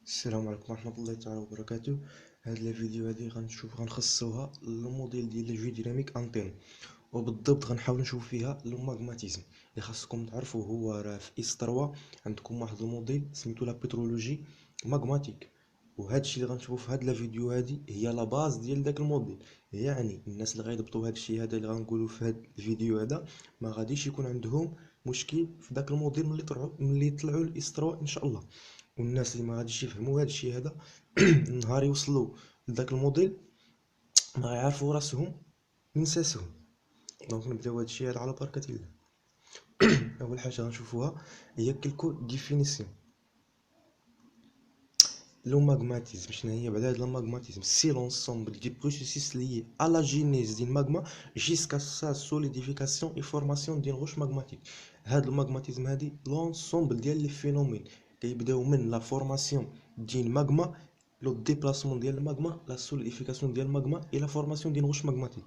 السلام عليكم ورحمة الله تعالى وبركاته. هاد الفيديو هادي غنخصوها الموديل ديال الجو ديناميك انتين، وبالضبط غنحاول نشوف فيها لو ماغماتيزم. اللي خاصكم تعرفوا هو راه في اس 3 عندكم واحد الموديل سميتو لا بترولوجي ماغماتيك، وهذا الشيء اللي غنشوفوا في هاد الفيديو هادي هي لا باز ديال داك الموديل. يعني الناس اللي غيضبطوا هاد الشيء هذا اللي غنقولوا في هاد الفيديو هذا ما غاديش يكون عندهم مشكل في داك الموديل ملي يطلعوا الاس 3 ان شاء الله. والناس اللي ما غاديش يفهموا هذا الشيء هذا نهار يوصلوا لذاك الموديل ما غيعرفوا راسهم من ساسهم. دونك نبداو هذا الشيء هذا على بركه الله. اول حاجه غنشوفوها هي كلكو ديفينيسيون. لو ماغماتيزم شنو هي بعدا هاد الماغماتيزم؟ سي لونسومبل دي بروسيسوس ليي à la genèse ديال الماغما jusqu'à sa solidification et formation ديال روش ماغماتيك. هاد الماغماتيزم هادي لونسومبل ديال لي فينومين كيبداو من لا فورماسيون ديال الماغما، لو ديبلاسمون ديال الماغما، لا سوليديفيكاسيون ديال الماغما et la formation ديال روش ماغماتيك.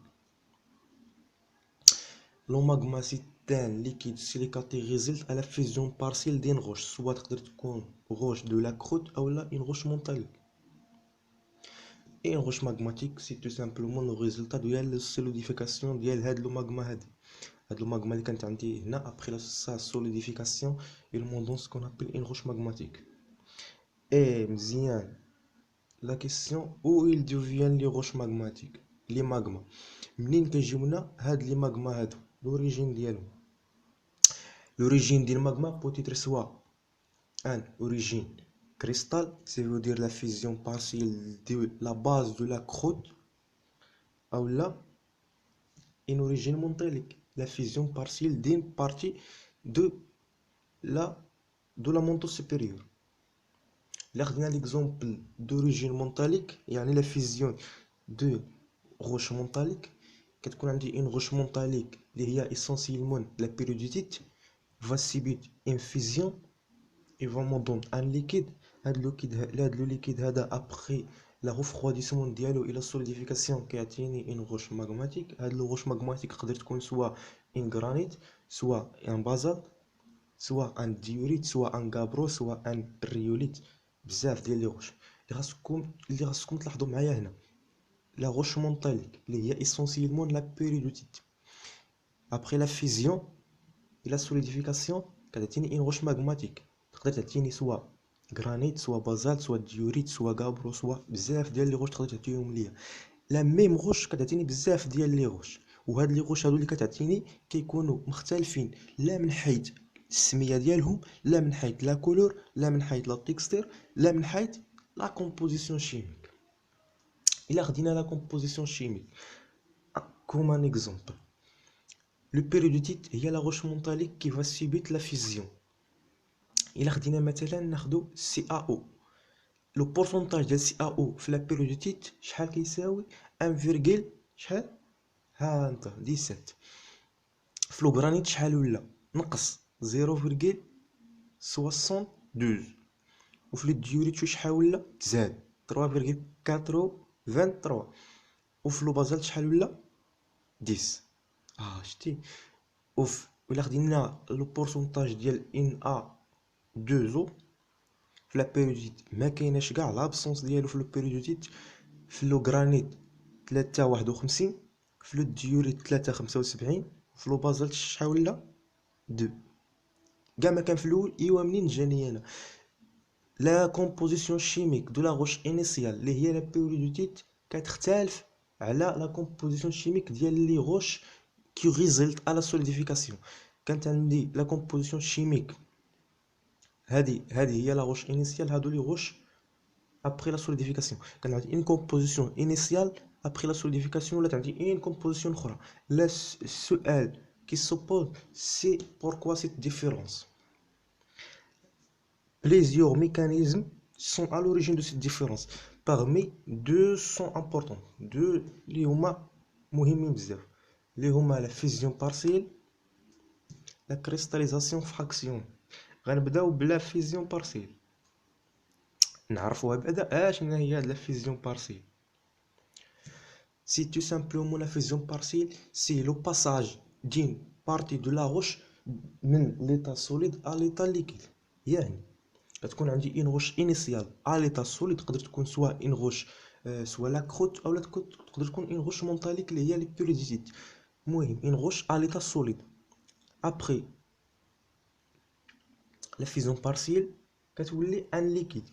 لو ماغما سي ان ليكيد سيليكاتي ريزلت على فيزيون بارسيل دين غوش، سوا تقدر تكون غوش دو لا كروت اولا اون غوش مونتاليك. Et une roche magmatique, c'est tout simplement le résultat de la solidification de le magma. Le magma après sa solidification, il montre ce qu'on appelle une roche magmatique. Et la question, où ils deviennent les roches magmatiques, les magmas. منين كيجيونا هاد لي magma هادو l'origine ديالهم. L'origine du magma peut être soit une origine cristal, ça veut dire la fusion partielle de la base de la croûte, ou là une origine montélique, la fusion partielle d'une partie de la manteau supérieur. Là on a l'exemple d'origine montélique, يعني la fusion de roche montélique. Quand on dit une roche montélique il y a essentiellement la péridotite va subir une fusion et va me donner un liquide. Le liquide après le refroidissement dialogue et la solidification qui atteint une roche magmatique. La roche magmatique peut être soit un granit, soit un basalte, soit un diorite, soit un gabbro, soit un rhyolite. بزاف ديال لي روش اللي خاصكم تلاحظوا معايا هنا. La roche montélique اللي هي essentiellement la péridotite. Après la fusion et la solidification كتعطيني une roche magmatique. تقدر تعطيني سوا granit, soit basalte, soit diorite, soit gabbro, soit بزاف ديال لي روش تقدر تعطيهم ليا. لا ميم روش كتعطيني بزاف ديال لي روش، وهاد لي روش هادو اللي كتعطيني كيكونوا مختلفين لا من حيث السميه ديالهم، لا من حيث لا كولور، لا من حيث لا تيكستير، لا من حيث لا كومبوزيسيون شيميك. الا خدينا لا كومبوزيسيون شيميك كوم ان اكزومبل، لو بيريوديتيت هي لا روش مونتاليك كي فا سيبيت لا فيزيون. الا خدينا مثلا ناخدو سي ا او، لو بورسونتاج ديال سي ا او في لا بيريوديتيت شحال كيساوي 1 شحال ها انت 17. في لو غرانيت شحال ولا نقص 0.72. وفي لو ديوريت شحال ولا تزاد 3.83. وفي لو بازالت شحال ولا 10. شتي. ولا خدينا لو بورسونتاج ديال ان ا 2 او في لا بيريوديت ما كايناش كاع لابسونس ديالو في لو بيريوديت. في لو غرانيت 3.51، في لو ديوريت 3.75، في لو بازالت شحال ولا 2. كاع ما كان في الاول. ايوا منين جاني انا لا كومبوزيسيون شيميك دو لا روش انيسيال اللي هي لا بيريوديت كتختلف على لا كومبوزيسيون شيميك ديال لي روش كي ريزلت على سوليديفيكاسيون. كانت عندي لا كومبوزيسيون شيميك هذه هي لا روش انيسيال، هادو لي روش après la solidification. كان عندي une composition initiale après la solidification ولا عندي une composition اخرى. لا السؤال qui se pose c'est pourquoi cette différence. Plusieurs mécanismes sont à l'origine de cette différence. Parmi deux sont importants. Deux اللي هما مهمين بزاف، اللي هما la fusion partielle، la cristallisation fraction. غنبداو بلا fusion partielle. نعرفوها بعدا شنو هي هاد لا fusion partielle. C'est tout simplement la fusion partielle, c'est le passage d'une partie de la roche من l'état solide à l'état liquide. يعني كتكون عندي اون روش انيسيال ا ليتا سوليد، تقدر تكون سواء اون روش سواء لا كروت او تقدر تكون اون روش مونتاليك اللي هي لي بيريزيت. المهم اون روش ا ليتا سوليد ابري لا فيزيون بارسيل كتولي ان ليكيد،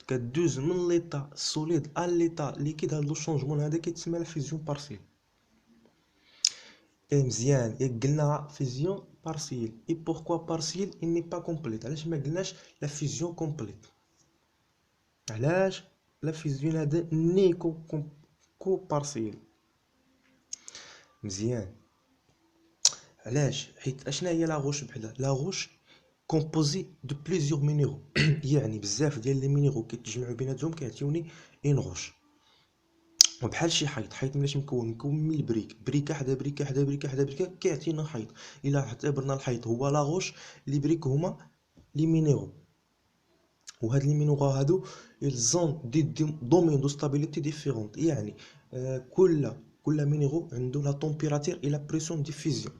كدوز من ليطا سوليد ا ليطا ليكيد. هاد لو شونجمون هذا كيتسمى لا فيزيون بارسيل. اي مزيان، ياك قلنا فيزيون بارسيل. اي بوركوا بارسيل il n'est pas complète؟ علاش ما قلناش لا فيزيون كومبليت؟ علاش لا فيزيون هذا ني كو بارسيل؟ مزيان، علاش؟ حيت اشنا هي لا غوش بحدا لا غوش كومبوزي دو بليزيور مينيرو يعني بزاف ديال لي مينيرو كيتجمعوا بيناتهم كيعطيوني اون غوش. وبحال شي حيط ملاش مكون من البريك، بريكه حدا بريكه حدا بريكه حدا بريكه كيعطينا حيط. الا اعتبرنا الحيط هو لا غوش، لي بريك هما لي مينيرو، وهاد لي مينيرو هادو ils دي دومين دو ستابيليتي ديفيرونت. يعني كل مينيرو عنده لا تمبيراتير اي لا بريسيون دي فيزيون.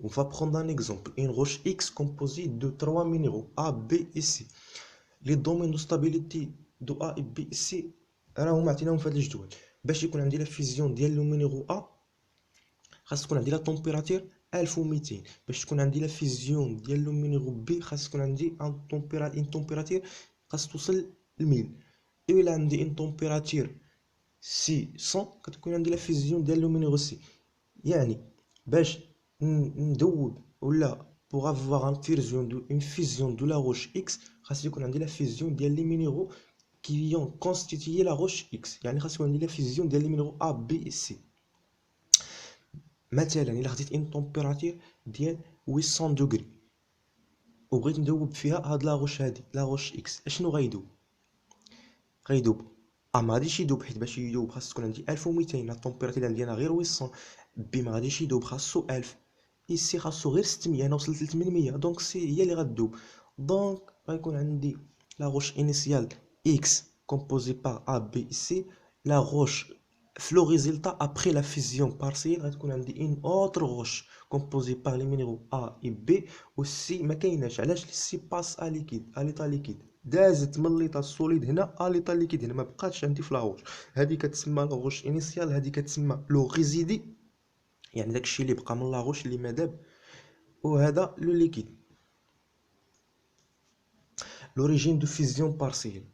On va prendre un exemple. Une roche X composée de trois minéraux A, B et C. Les domaines de stabilité de A et B et C راهم عطيناهم في هذا الجدول. باش يكون عندي لا فيزيون ديال لو مينيرو A خاص تكون عندي لا تمبيراتير 1200. باش تكون عندي لا فيزيون ديال لو مينيرو B خاص تكون عندي ان تمبيراتير خاص توصل ل 1000. الا عندي ان تمبيراتير 600 كتكون عندي لا فيزيون ديال لو مينيرو C. يعني باش ندوب ولا pour avoir une fusion de la roche X خاص يكون عندي لا فيزيون ديال لي مينيرو qui ont constitué la roche X. يعني خاص يكون عندي لا فيزيون ديال لي مينيرو A B et C. مثلا الا خديت ان تمبيراتير ديال 800 دوغري وبغيت ندوب فيها هاد لا روش هادي لا روش X، اشنو غيدوب؟ ما غاديش يدوب، حيت باش يدوب خاص تكون عندي 1200. لا التمبيراتير اللي عندي انا غير 800. بي ما غاديش يدوب خاصو 1000. سي خاصو غير 600. انا وصلت ل 800 دونك سي هي اللي غدوب. دونك غيكون عندي لا روش انيسيال اكس كومبوزي بار ا بي سي. لا روش في لو ريزلتا ابري لا فيزيون بارسيل غتكون عندي اون اوتر روش كومبوزي بار لي مينيرو ا اي بي و سي ما كايناش. علاش؟ سي باس ا ليكيد ا ليطا ليكيد، دازت من ليطا سوليد هنا ا ليطا ليكيد هنا، ما بقاتش عندي في لا روش. هذه كتسمى لا روش انيسيال، هذه كتسمى لو ريزيدي، يعني داكشي اللي بقى من لا روش اللي ما داب، وهذا لو ليكيد. l'origine de fusion partielle.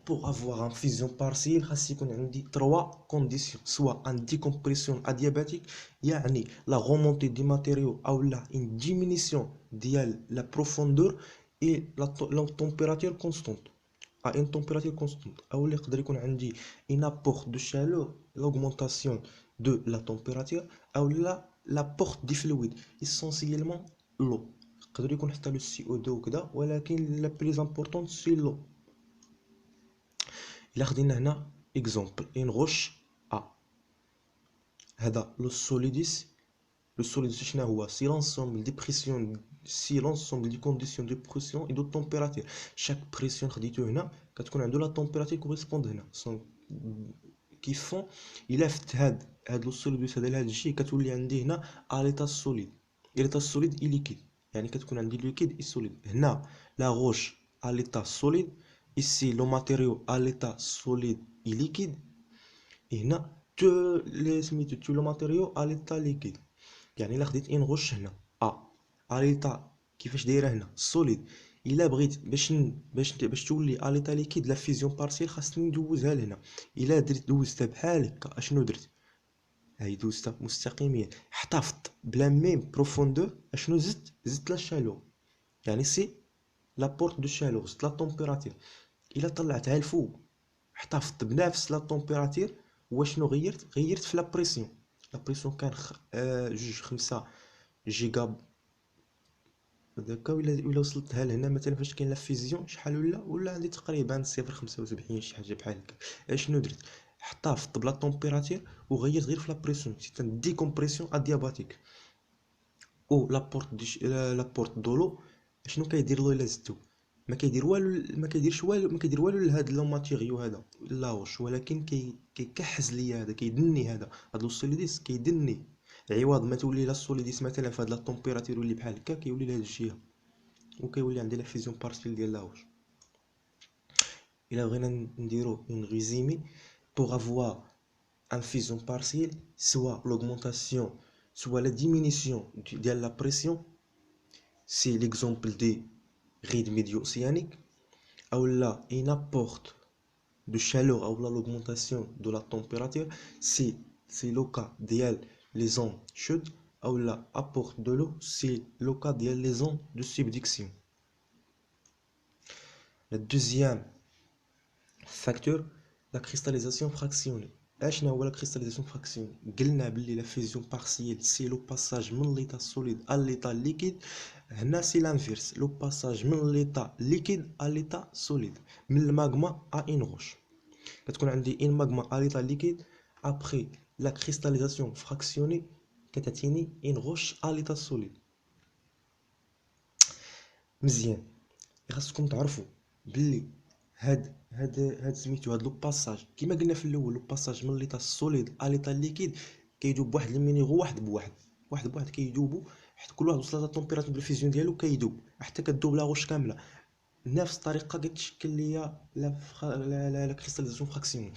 Pour avoir une fusion partielle خاص يكون عندي 3 conditions، soit en décompression adiabatique يعني la remontée des matériaux ou la une diminution ديال la profondeur et la température constante à une température constante. او اللي يقدر يكون عندي un apport de chaleur l'augmentation de la température او l'apport du fluide essentiellement l'eau. يقدر يكون حتى لو سي او 2 وكذا، ولكن لا بليز امبورطون سي لو. الا خدينا هنا اكزومبل ان غوش ا، هذا لو سوليديس. لو سوليديس شنو هو؟ سي لونسومبل دي بريسيون، سي لونسومبل دي كونديسيون دو بريسيون اي دو تمبيراتير. شاك بريسيون خديتو هنا كتكون عنده لا تمبيراتير كوريسبوند هنا كيفون. الا فت هاد لو سوليديس هذا لهاد الشيء كتولي عندي هنا ا ليتا سوليد. ليتا سوليد اي ليكيد، يعني كتكون عندي ليكيد اي سوليد. هنا لا روش ا ليتا سوليد، ici le matériau à l'état solide et liquide، et هنا tout le matériau à l'état liquide. يعني الا خديت ان غوش هنا ا ليتا كيفاش دايره هنا سوليد، الا بغيت باش تولي ا ليتا ليكيد لا فيزيون بارسيل خاصني ندوزها لهنا. الا دوزتها بحال هكا اشنو درت؟ هاي دوزتها مستقيمين، احتفظت بلا ميم بروفوندور. اشنو زدت لا شالور، يعني سي لا بورت دو شالور، زدت لا تمبيراتير. الا طلعتها الفوق احتفظت بنفس لا تمبيراتير. واشنو غيرت في لا بريسيون. لا بريسيون كان 5 جيجا هذاك، ولا وصلتها لهنا مثلا فاش كاين لا فيزيون شحال ولا عندي تقريبا 0.75 شي حاجه بحال هكا. اشنو درت؟ احتفظت بلا تمبيراتير وغيرت غير في لا بريسيون، سيت ان ديكومبريسيون ادياباتيك. او لا بورت دولو اشنو كيدير له الا زدتو؟ ما كيدير والو، ما كيدير والو لهاد لو ماتيريو هذا لاوش، ولكن كيكحز ليا هذا، كيدني هذا لو سوليديس كيدني. عوض ما تولي لا سوليديس مثلا في هاد لا طومبيراتير يولي بحال هكا كيولي لهاد الجهه. وكيولي عندي لا فيزيون بارسيل ديال لاروش. الا بغينا نديرو اون ريزيمي pour avoir un fusion partielle, soit l'augmentation, soit la diminution de la pression, c'est l'exemple des rides médio-océaniques, ou là, un apport de chaleur, ou là, l'augmentation de la température, c'est le cas des les zones chaudes, ou là, apport de l'eau, c'est le cas des zones de subduction. Le deuxième facteur, la cristallisation fractionnée. اش هو لا كريستاليزاسيون فراكسيون؟ قلنا بلي لا فيزيون بارسيال سي لو باساج من ليطا سوليد ا ليطا ليكيد. هنا سي لانفيرس، لو باساج من ليطا ليكيد ا ليطا سوليد، من الماغما ا ان روش. كتكون عندي ان ماغما ا ليطا ليكيد، ابري لا كريستاليزاسيون فراكسيوني كتعطيني ان روش ا ليطا سوليد. مزيان، خاصكم تعرفوا بلي هاد سميتو هاد لو باساج كيما قلنا في الاول، لو باساج من ليطا سوليد ا ليطا ليكيد كيدوب واحد المينيغو واحد بواحد كيدوبوا، حيت كل واحد وصل للتمبيراتور ديال الفيزيون ديالو كيدوب حتى كدوب لا غوش كامله. نفس الطريقه كتشكل ليا لا كريستاليزاسيون فراكسيون،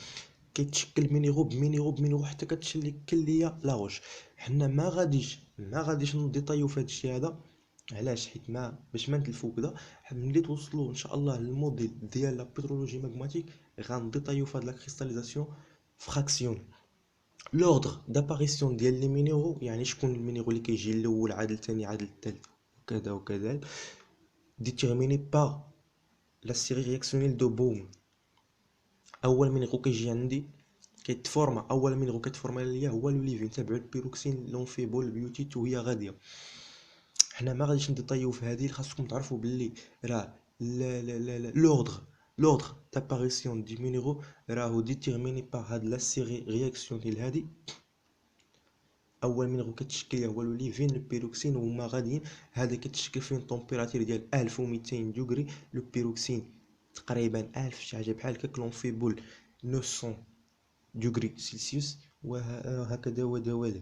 كيتشكل مينيغو بمينيغو حتى كتشكل ليا لا غوش. حنا ما غاديش نديطايو في هذا الشيء هذا. علاش؟ حيت باش ما نتلفو كدا، ملي توصلوا ان شاء الله للموديل ديال لا بيترولوجي ماغماتيك غنديطايو في هاد لا كريستاليزاسيون فراكسيون. لوردر داباريسيون ديال لي مينيرو، يعني شكون المينيرو اللي كيجي الاول عاد الثاني عاد الثالث وكذا وكذا، ديتيرميني با لا سيري رياكسيونيل دو بوم. اول مينيرو كيجي عندي كيتفورما، اول مينيرو كيتفورما ليا هو لوليفين، تابعو البيروكسين لونفيبول البيوتيت وهي غاديه. حنا ما غاديش نديطايو في هذه، خاصكم تعرفوا باللي راه لوردر داباريسيون دي مينيرو راهو ديتيرميني با هاد لا سيري رياكسيون ديال هادي. اول مينيرو كتشكل هو لوليفين البيروكسين، وهما غاديين هذا كتشكل فيه طومبيراتير ديال 1200 دوغري، لو بيروكسين تقريبا 1000 شي حاجه بحال هكا، كلونفيبول 900 دوغري سيلسيوس، وهكذا ودوالي.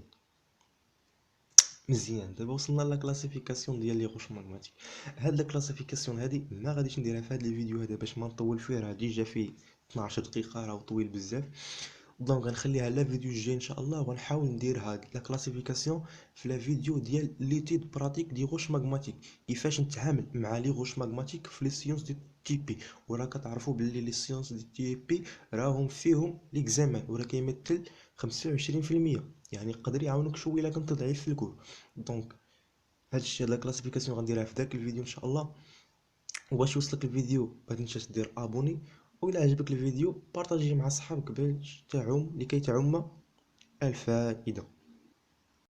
مزيان، دابا وصلنا لا كلاسيفيكاسيون ديال لي غوش ماغماتيك. هاد لا كلاسيفيكاسيون هادي ما غاديش نديرها في هاد لي فيديو هذا باش ما نطول فيه، راه ديجا فيه 12 دقيقه، راه طويل بزاف. دونك غنخليها لا فيديو الجاي ان شاء الله، وغنحاول ندير هاد لا كلاسيفيكاسيون في لا فيديو ديال ليتيد براتيك دي غوش ماغماتيك، كيفاش نتعامل مع لي غوش ماغماتيك في لي سيونس دي تي بي. وراه كتعرفوا باللي لي سيونس دي تي بي راهم فيهم ليكزامان، وراه كيمثل 25%، يعني يقدر يعاونك شويه الا كنت ضعيف في الكور. دونك هادشي هاد لا كلاسيفيكاسيون غنديرها في داك الفيديو ان شاء الله. وباش يوصلك الفيديو ما تنساش دير ابوني، وإلا عجبك الفيديو بارطاجيه مع صحابك باش تعم لكي تعم الفائدة.